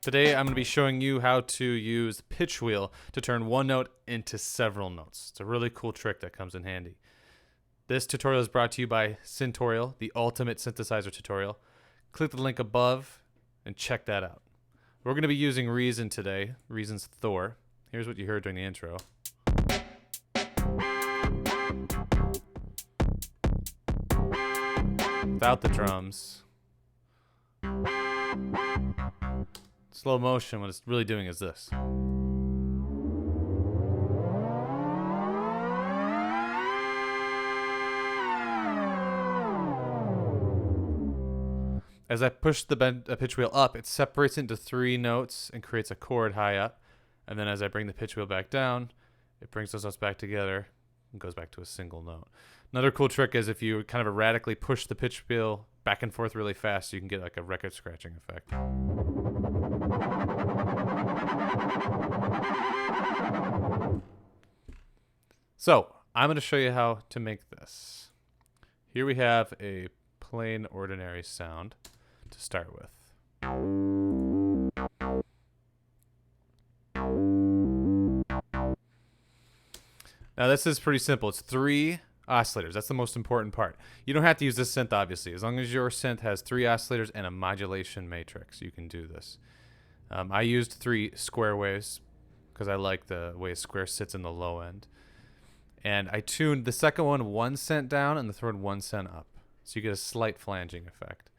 Today I'm going to be showing you how to use the pitch wheel to turn one note into several notes. It's a really cool trick that comes in handy. This tutorial is brought to you by Syntorial, the ultimate synthesizer tutorial. Click the link above and check that out. We're going to be using Reason today, Reason's Thor. Here's what you heard during the intro. Without the drums. Slow motion, what it's really doing is this. As I push the pitch wheel up, it separates into three notes and creates a chord high up. And then as I bring the pitch wheel back down, it brings those notes back together and goes back to a single note. Another cool trick is if you kind of erratically push the pitch wheel back and forth really fast, you can get like a record scratching effect. So I'm going to show you how to make this. Here we have a plain ordinary sound to start with. Now this is pretty simple. It's 3 oscillators. That's the most important part. You don't have to use this synth, obviously. As long as your synth has 3 oscillators and a modulation matrix, you can do this. I used 3 square waves because I like the way a square sits in the low end. And I tuned the second one 1 cent down and the third 1 cent up. So you get a slight flanging effect.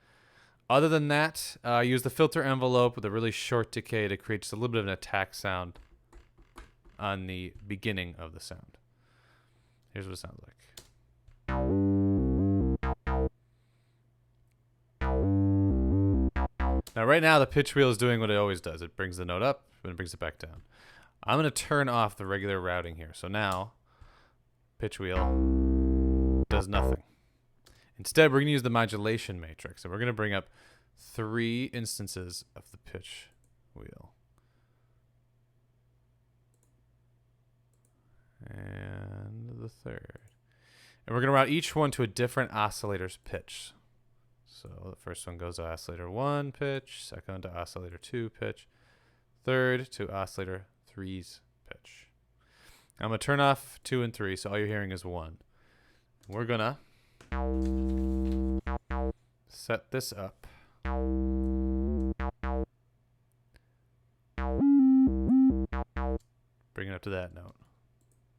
Other than that, I use the filter envelope with a really short decay to create just a little bit of an attack sound on the beginning of the sound. Here's what it sounds like. Now right now the pitch wheel is doing what it always does. It brings the note up and it brings it back down. I'm going to turn off the regular routing here. So now pitch wheel does nothing. Instead, we're going to use the modulation matrix, and we're going to bring up 3 instances of the pitch wheel. And the third. And we're going to route each one to a different oscillator's pitch. So the first one goes to oscillator 1 pitch, second to oscillator 2 pitch, third to oscillator 3's pitch. I'm going to turn off 2 and 3, so all you're hearing is 1. We're going to set this up. Bring it up to that note.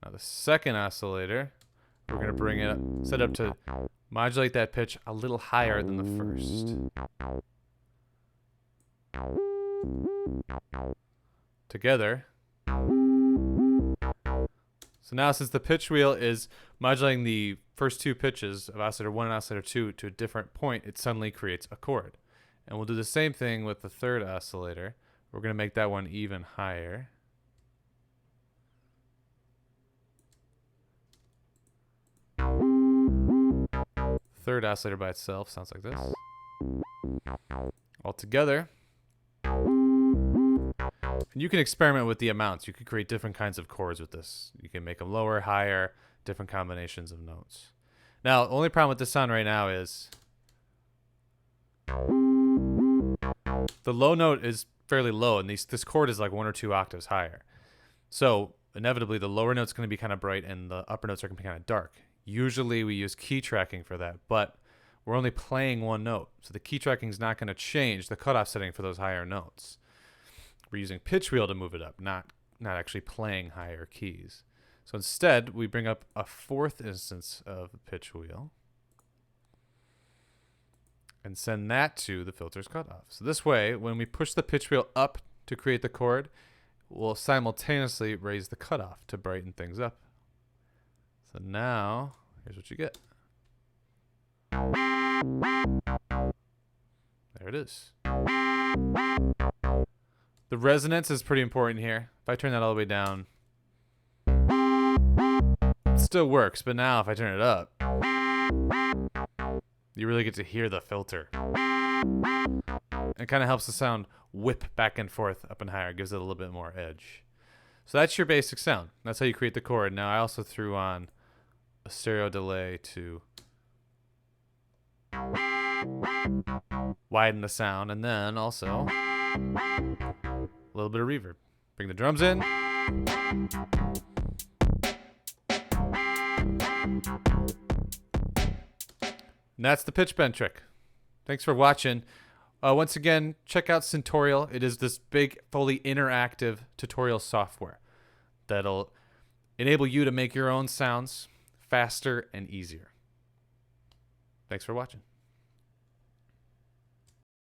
Now the second oscillator, we're going to bring it up, set it up to modulate that pitch a little higher than the first. Together. So now since the pitch wheel is modulating the first 2 pitches of oscillator 1 and oscillator 2 to a different point, it suddenly creates a chord. And we'll do the same thing with the third oscillator. We're going to make that one even higher. Third oscillator by itself sounds like this. All together. And you can experiment with the amounts. You could create different kinds of chords with this. You can make them lower, higher, different combinations of notes. Now, the only problem with this sound right now is the low note is fairly low, and this chord is like 1 or 2 octaves higher. So inevitably, the lower note's going to be kind of bright, and the upper notes are going to be kind of dark. Usually, we use key tracking for that, but we're only playing 1 note, so the key tracking is not going to change the cutoff setting for those higher notes. We're using pitch wheel to move it up, not actually playing higher keys. So instead, we bring up a 4th instance of the pitch wheel and send that to the filter's cutoff. So this way, when we push the pitch wheel up to create the chord, we'll simultaneously raise the cutoff to brighten things up. So now, here's what you get. There it is. The resonance is pretty important here. If I turn that all the way down, it still works, but now if I turn it up, you really get to hear the filter. It kind of helps the sound whip back and forth up and higher. It gives it a little bit more edge. So that's your basic sound. That's how you create the chord. Now I also threw on a stereo delay to widen the sound, and then also A little bit of reverb. Bring the drums in. And that's the pitch bend trick. Thanks for watching. Once again, check out Syntorial. It is this big, fully interactive tutorial software that'll enable you to make your own sounds faster and easier. Thanks for watching.